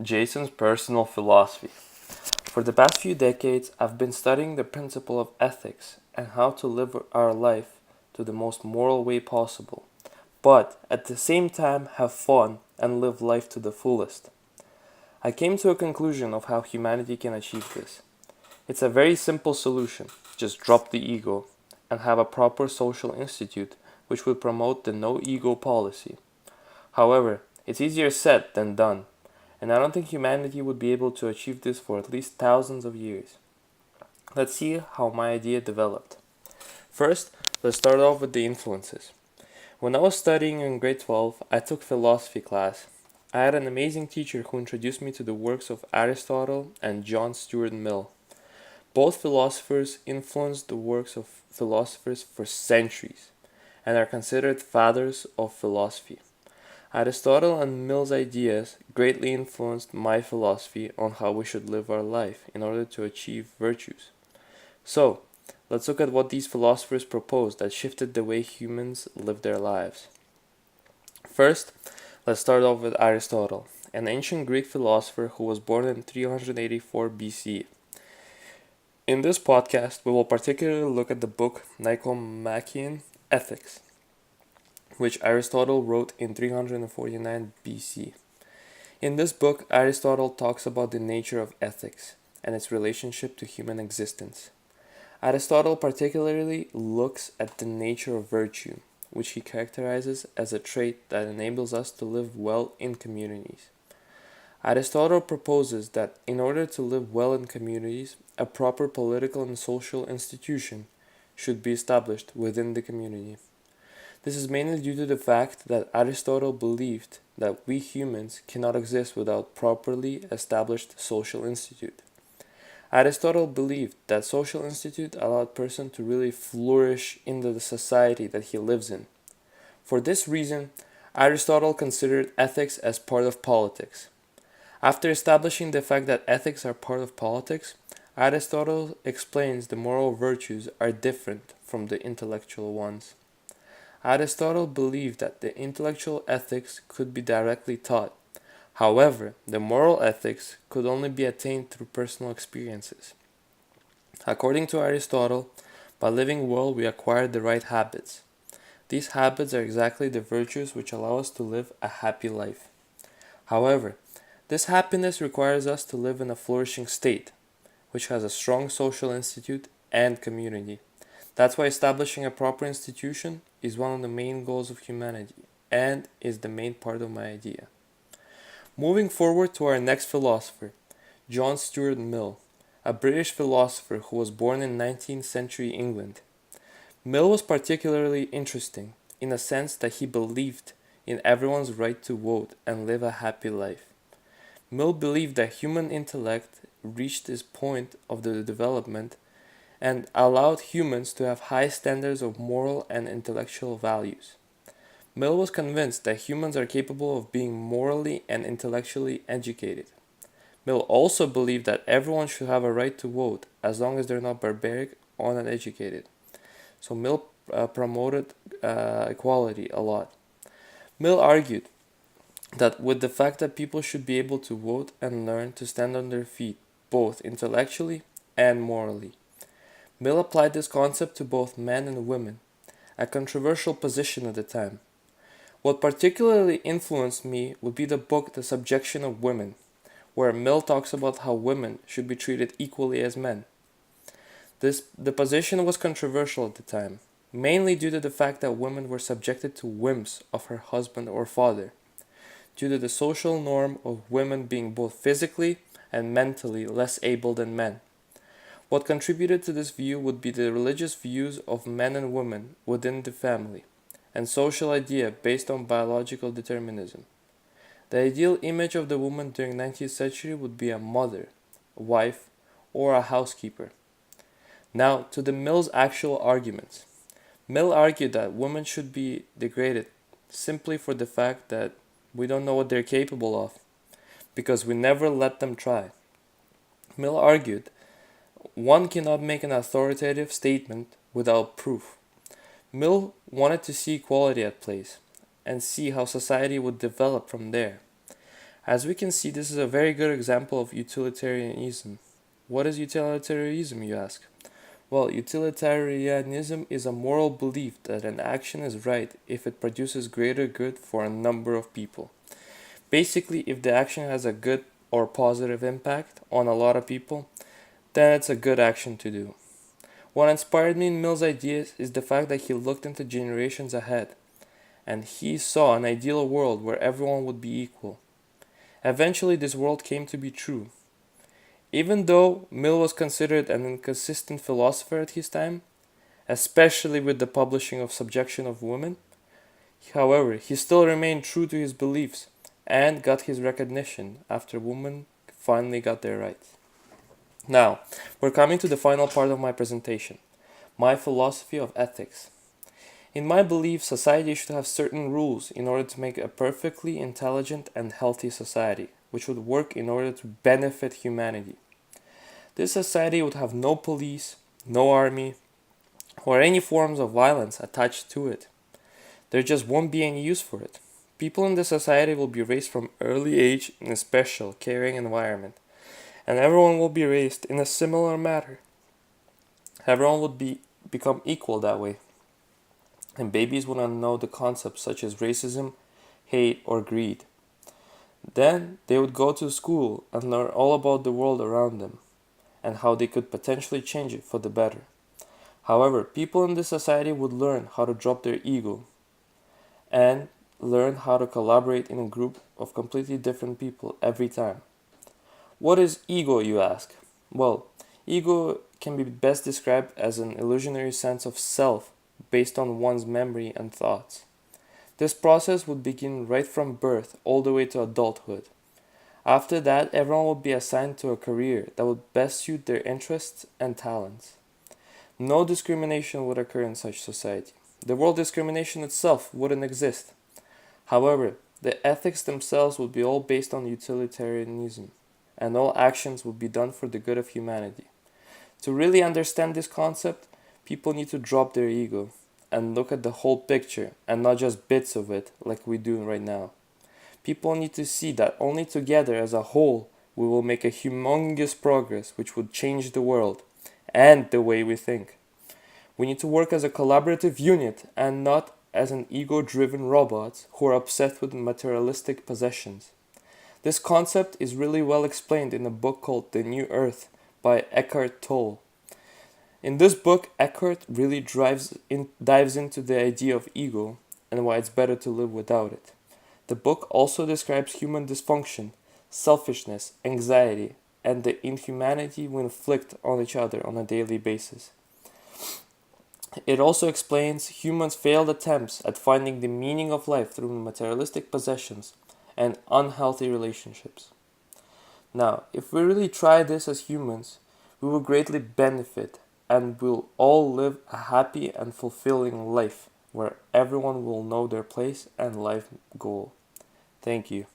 Jason's personal philosophy. For the past few decades, I've been studying the principle of ethics and how to live our life to the most moral way possible, but at the same time have fun and live life to the fullest. I came to a conclusion of how humanity can achieve this. It's a very simple solution. Just drop the ego and have a proper social institute which would promote the no ego policy. However, it's easier said than done, and I don't think humanity would be able to achieve this for at least thousands of years. Let's see how my idea developed. First, let's start off with the influences. When I was studying in grade 12, I took philosophy class. I had an amazing teacher who introduced me to the works of Aristotle and John Stuart Mill. Both philosophers influenced the works of philosophers for centuries and are considered fathers of philosophy. Aristotle and Mill's ideas greatly influenced my philosophy on how we should live our life in order to achieve virtues. So, let's look at what these philosophers proposed that shifted the way humans live their lives. First, let's start off with Aristotle, an ancient Greek philosopher who was born in 384 BC. In this podcast, we will particularly look at the book Nicomachean Ethics, which Aristotle wrote in 349 BC. In this book, Aristotle talks about the nature of ethics and its relationship to human existence. Aristotle particularly looks at the nature of virtue, which he characterizes as a trait that enables us to live well in communities. Aristotle proposes that in order to live well in communities, a proper political and social institution should be established within the community. This is mainly due to the fact that Aristotle believed that we humans cannot exist without properly established social institute. Aristotle believed that social institute allowed person to really flourish in the society that he lives in. For this reason, Aristotle considered ethics as part of politics. After establishing the fact that ethics are part of politics, Aristotle explains the moral virtues are different from the intellectual ones. Aristotle believed that the intellectual ethics could be directly taught. However, the moral ethics could only be attained through personal experiences. According to Aristotle, by living well we acquire the right habits. These habits are exactly the virtues which allow us to live a happy life. However, this happiness requires us to live in a flourishing state, which has a strong social institute and community. That's why establishing a proper institution is one of the main goals of humanity and is the main part of my idea. Moving forward to our next philosopher, John Stuart Mill, a British philosopher who was born in 19th century England. Mill was particularly interesting in a sense that he believed in everyone's right to vote and live a happy life. Mill believed that human intellect reached this point of the development and allowed humans to have high standards of moral and intellectual values. Mill was convinced that humans are capable of being morally and intellectually educated. Mill also believed that everyone should have a right to vote as long as they're not barbaric or uneducated. So Mill promoted equality a lot. Mill argued that with the fact that people should be able to vote and learn to stand on their feet, both intellectually and morally. Mill applied this concept to both men and women, a controversial position at the time. What particularly influenced me would be the book The Subjection of Women, where Mill talks about how women should be treated equally as men. The position was controversial at the time, mainly due to the fact that women were subjected to whims of her husband or father, due to the social norm of women being both physically and mentally less able than men. What contributed to this view would be the religious views of men and women within the family, and social idea based on biological determinism. The ideal image of the woman during 19th century would be a mother, a wife, or a housekeeper. Now to the Mill's actual arguments. Mill argued that women should be degraded simply for the fact that we don't know what they're capable of, because we never let them try. Mill argued one cannot make an authoritative statement without proof. Mill wanted to see equality at place and see how society would develop from there. As we can see, this is a very good example of utilitarianism. What is utilitarianism, you ask? Well, utilitarianism is a moral belief that an action is right if it produces greater good for a number of people. Basically, if the action has a good or positive impact on a lot of people, then it's a good action to do. What inspired me in Mill's ideas is the fact that he looked into generations ahead, and he saw an ideal world where everyone would be equal. Eventually, this world came to be true. Even though Mill was considered an inconsistent philosopher at his time, especially with the publishing of Subjection of Women, however, he still remained true to his beliefs and got his recognition after women finally got their rights. Now, we're coming to the final part of my presentation, my philosophy of ethics. In my belief, society should have certain rules in order to make a perfectly intelligent and healthy society, which would work in order to benefit humanity. This society would have no police, no army, or any forms of violence attached to it. There just won't be any use for it. People in the society will be raised from early age in a special, caring environment, and everyone will be raised in a similar manner. Everyone would become equal that way, and babies would not know the concepts such as racism, hate, or greed. Then they would go to school and learn all about the world around them, and how they could potentially change it for the better. However, people in this society would learn how to drop their ego and learn how to collaborate in a group of completely different people every time. What is ego, you ask? Well, ego can be best described as an illusionary sense of self based on one's memory and thoughts. This process would begin right from birth all the way to adulthood. After that, everyone would be assigned to a career that would best suit their interests and talents. No discrimination would occur in such society. The word discrimination itself wouldn't exist. However, the ethics themselves would be all based on utilitarianism, and all actions would be done for the good of humanity. To really understand this concept, people need to drop their ego and look at the whole picture and not just bits of it like we do right now. People need to see that only together as a whole we will make a humongous progress which would change the world and the way we think. We need to work as a collaborative unit and not as an ego-driven robots who are obsessed with materialistic possessions. This concept is really well explained in a book called The New Earth by Eckhart Tolle. In this book, Eckhart really dives into the idea of ego and why it's better to live without it. The book also describes human dysfunction, selfishness, anxiety, and the inhumanity we inflict on each other on a daily basis. It also explains humans' failed attempts at finding the meaning of life through materialistic possessions and unhealthy relationships. Now, if we really try this as humans, we will greatly benefit and will all live a happy and fulfilling life where everyone will know their place and life goal. Thank you.